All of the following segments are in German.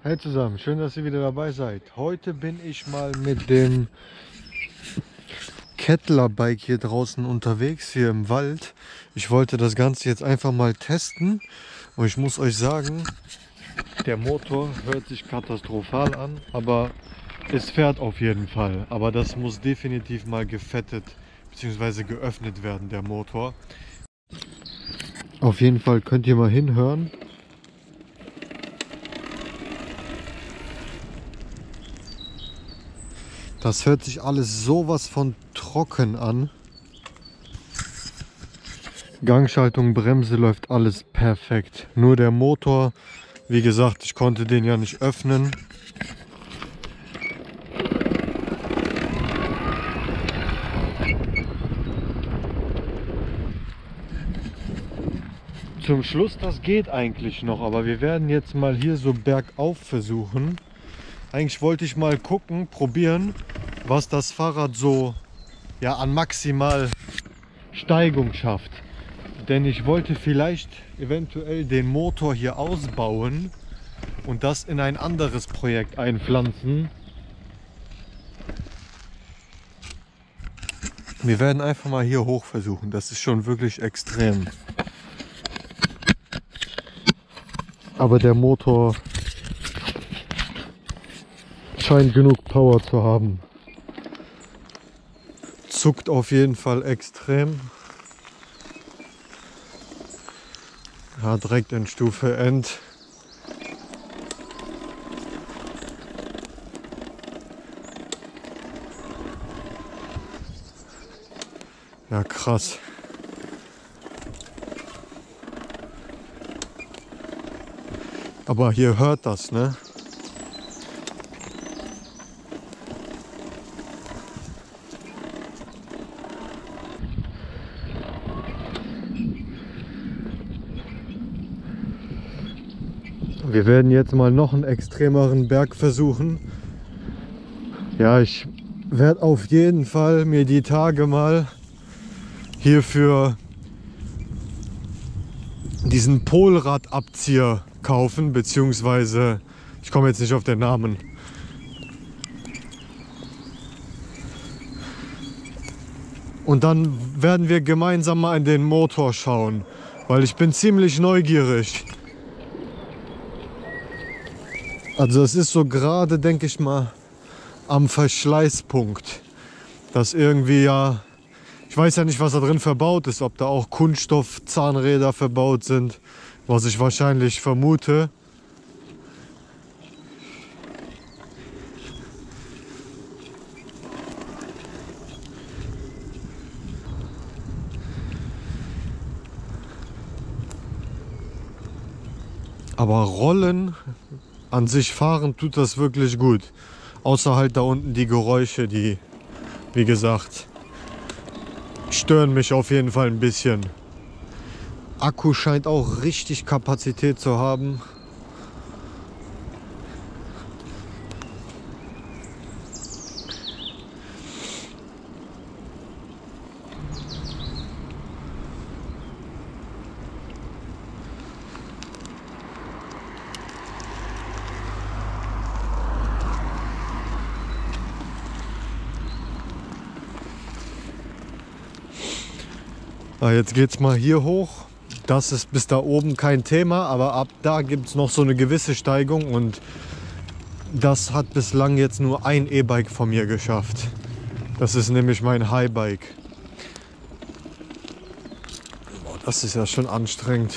Hey zusammen, schön, dass ihr wieder dabei seid. Heute bin ich mal mit dem Kettler-Bike hier draußen unterwegs, hier im Wald. Ich wollte das Ganze jetzt einfach mal testen und ich muss euch sagen, der Motor hört sich katastrophal an, aber es fährt auf jeden Fall. Aber das muss definitiv mal gefettet bzw. geöffnet werden, der Motor. Auf jeden Fall könnt ihr mal hinhören. Das hört sich alles sowas von trocken an. Gangschaltung, Bremse läuft alles perfekt. Nur der Motor, wie gesagt, ich konnte den ja nicht öffnen. Zum Schluss, das geht eigentlich noch, aber wir werden jetzt mal hier so bergauf versuchen. Eigentlich wollte ich mal gucken, probieren, was das Fahrrad so ja, an maximal Steigung schafft. Denn ich wollte vielleicht eventuell den Motor hier ausbauen und das in ein anderes Projekt einpflanzen. Wir werden einfach mal hier hoch versuchen. Das ist schon wirklich extrem. Aber der Motor scheint genug Power zu haben. Zuckt auf jeden Fall extrem. Ja, direkt in Stufe End. Ja, krass. Aber hier hört das, ne? Wir werden jetzt mal noch einen extremeren Berg versuchen. Ja, ich werde auf jeden Fall mir die Tage mal hierfür diesen Polradabzieher kaufen, beziehungsweise ich komme jetzt nicht auf den Namen. Und dann werden wir gemeinsam mal in den Motor schauen, weil ich bin ziemlich neugierig. Also es ist so gerade, denke ich mal, am Verschleißpunkt. Das irgendwie ja, ich weiß ja nicht, was da drin verbaut ist, ob da auch Kunststoffzahnräder verbaut sind, was ich wahrscheinlich vermute. Aber Rollen an sich fahren tut das wirklich gut. Außer halt da unten die Geräusche, die, wie gesagt, stören mich auf jeden Fall ein bisschen. Akku scheint auch richtig Kapazität zu haben. Jetzt geht's mal hier hoch. Das ist bis da oben kein Thema, aber ab da gibt es noch so eine gewisse Steigung und das hat bislang jetzt nur ein E-Bike von mir geschafft. Das ist nämlich mein Highbike. Boah, das ist ja schon anstrengend.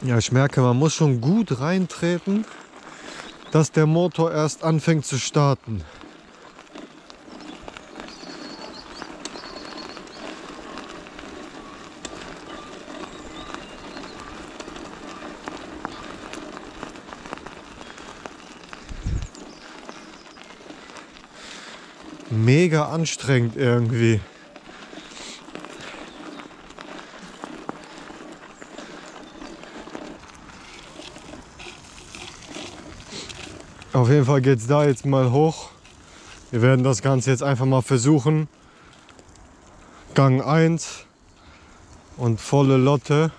Ja, ich merke, man muss schon gut reintreten, dass der Motor erst anfängt zu starten. Mega anstrengend irgendwie. Auf jeden Fall geht es da jetzt mal hoch. Wir werden das Ganze jetzt einfach mal versuchen. Gang 1 und volle Lotte.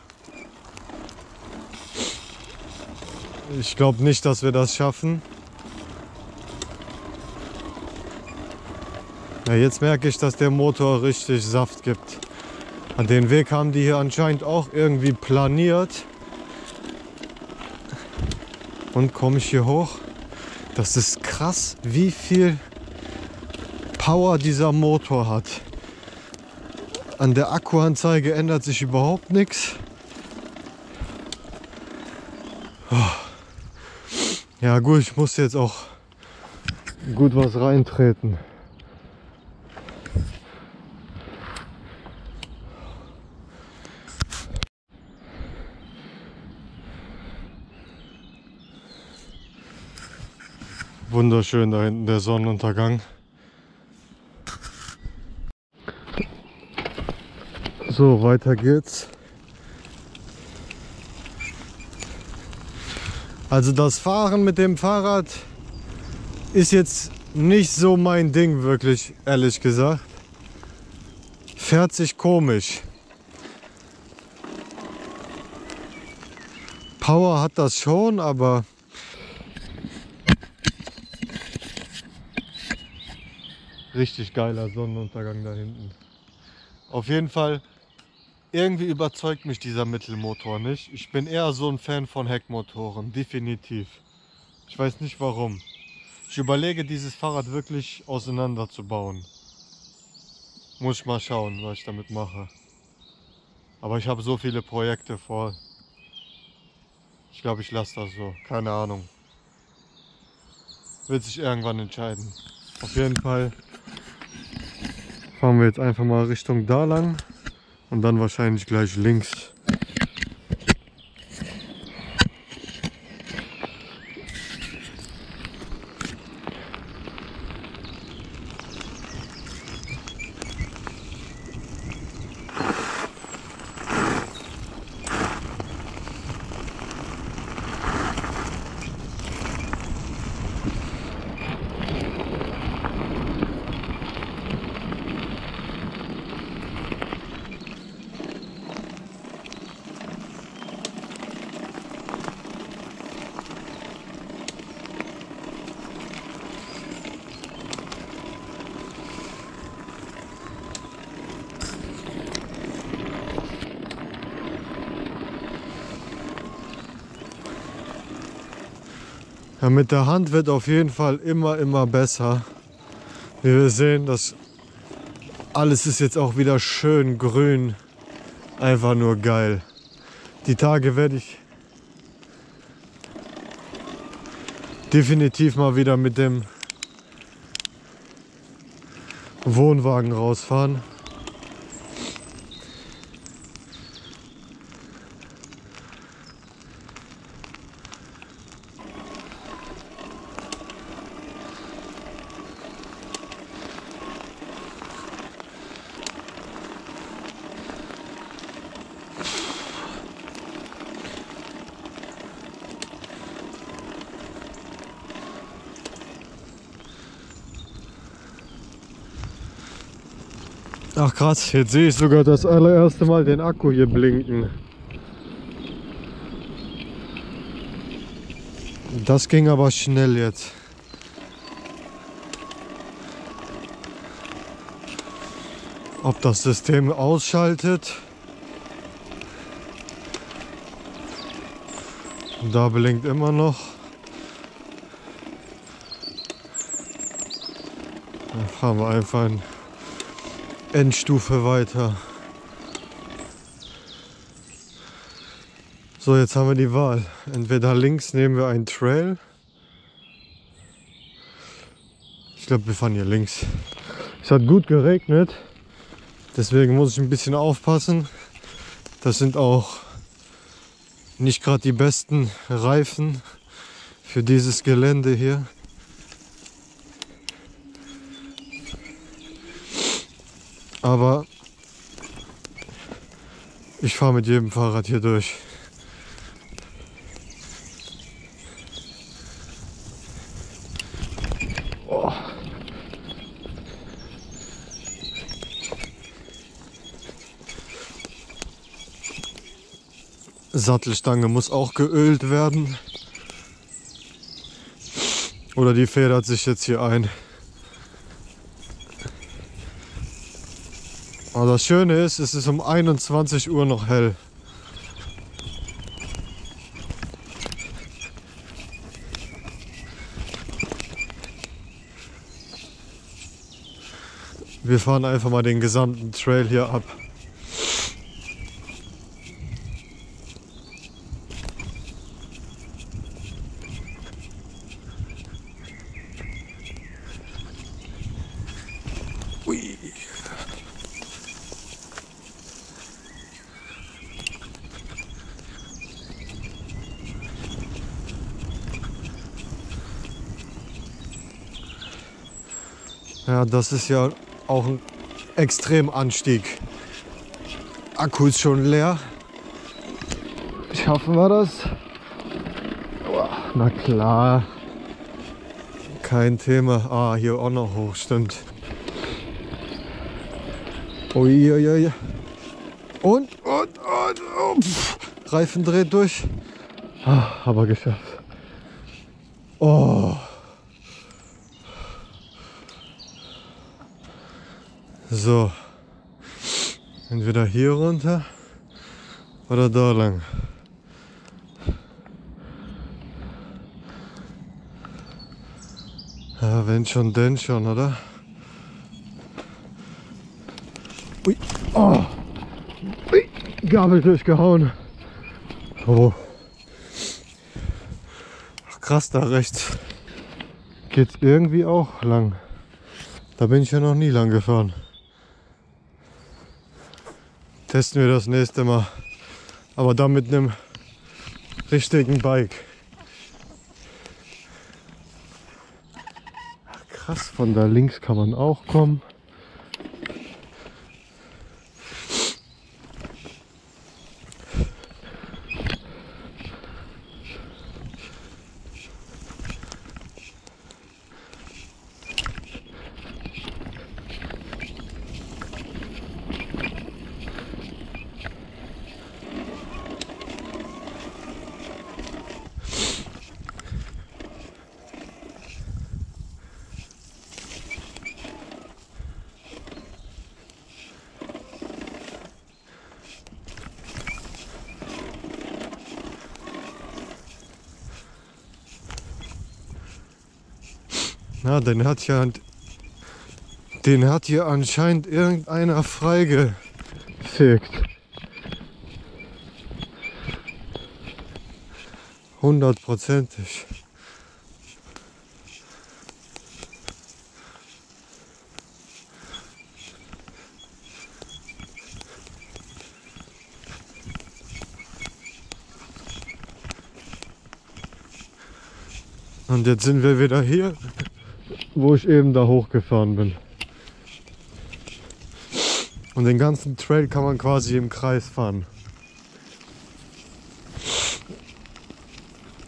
Ich glaube nicht, dass wir das schaffen. Ja, jetzt merke ich, dass der Motor richtig Saft gibt. An den Weg haben die hier anscheinend auch irgendwie planiert. Und komme ich hier hoch. Das ist krass, wie viel Power dieser Motor hat. An der Akkuanzeige ändert sich überhaupt nichts. Ja gut, ich muss jetzt auch gut was reintreten. Wunderschön da hinten der Sonnenuntergang. So, weiter geht's. Also das Fahren mit dem Fahrrad ist jetzt nicht so mein Ding, wirklich, ehrlich gesagt. Fährt sich komisch. Power hat das schon, aber richtig geiler Sonnenuntergang da hinten. Auf jeden Fall, irgendwie überzeugt mich dieser Mittelmotor nicht. Ich bin eher so ein Fan von Heckmotoren, definitiv. Ich weiß nicht warum. Ich überlege, dieses Fahrrad wirklich auseinanderzubauen. Muss ich mal schauen, was ich damit mache. Aber ich habe so viele Projekte vor. Ich glaube, ich lasse das so. Keine Ahnung. Wird sich irgendwann entscheiden. Auf jeden Fall fahren wir jetzt einfach mal Richtung da lang. Und dann wahrscheinlich gleich links. Ja, mit der Hand wird auf jeden Fall immer besser. Wie wir sehen, das alles ist jetzt auch wieder schön grün. Einfach nur geil. Die Tage werde ich definitiv mal wieder mit dem Wohnwagen rausfahren. Ach krass, jetzt sehe ich sogar das allererste Mal den Akku hier blinken. Das ging aber schnell jetzt. Ob das System ausschaltet? Da blinkt immer noch. Dann fahren wir einfach in Endstufe weiter. So, jetzt haben wir die Wahl. Entweder links nehmen wir einen Trail. Ich glaube, wir fahren hier links. Es hat gut geregnet. Deswegen muss ich ein bisschen aufpassen. Das sind auch nicht gerade die besten Reifen für dieses Gelände hier. Aber ich fahre mit jedem Fahrrad hier durch. Sattelstange muss auch geölt werden. Oder die federt sich jetzt hier ein. Aber das Schöne ist, es ist um 21 Uhr noch hell. Wir fahren einfach mal den gesamten Trail hier ab. Ui. Ja, das ist ja auch ein Extremanstieg. Akku ist schon leer. Schaffen wir das? Na klar. Kein Thema. Ah, hier auch noch hoch, stimmt. Uiuiui. Und. Oh, Reifen dreht durch. Ah, aber geschafft. Oh. So. Entweder hier runter oder da lang. Ja, wenn schon, denn schon, oder? Ui. Oh. Ui. Gabel durchgehauen. Oh. Ach, krass, da rechts geht's irgendwie auch lang. Da bin ich ja noch nie lang gefahren. Testen wir das nächste Mal. Aber dann mit einem richtigen Bike. Ach, krass, von da links kann man auch kommen. Na, den hat hier anscheinend irgendeiner freigefegt. 100%ig. Und jetzt sind wir wieder hier, wo ich eben da hochgefahren bin. Und den ganzen Trail kann man quasi im Kreis fahren.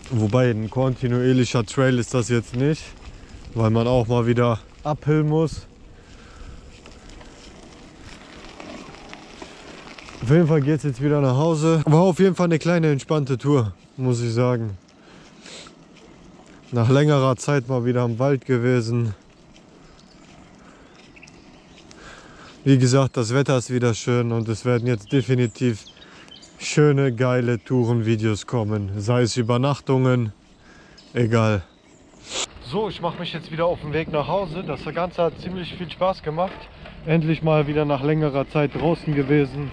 Wobei ein kontinuierlicher Trail ist das jetzt nicht, weil man auch mal wieder uphill muss. Auf jeden Fall geht es jetzt wieder nach Hause. War auf jeden Fall eine kleine entspannte Tour, muss ich sagen. Nach längerer Zeit mal wieder im Wald gewesen. Wie gesagt, das Wetter ist wieder schön und es werden jetzt definitiv schöne, geile Tourenvideos kommen. Sei es Übernachtungen, egal. So, ich mache mich jetzt wieder auf den Weg nach Hause. Das Ganze hat ziemlich viel Spaß gemacht. Endlich mal wieder nach längerer Zeit draußen gewesen.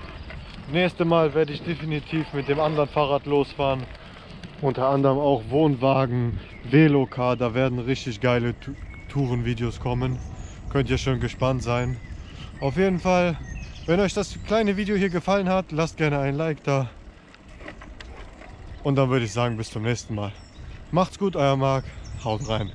Nächstes Mal werde ich definitiv mit dem anderen Fahrrad losfahren. Unter anderem auch Wohnwagen, Velocar. Da werden richtig geile Tourenvideos kommen. Könnt ihr schon gespannt sein. Auf jeden Fall, wenn euch das kleine Video hier gefallen hat, lasst gerne ein Like da. Und dann würde ich sagen, bis zum nächsten Mal. Macht's gut, euer Marc. Haut rein.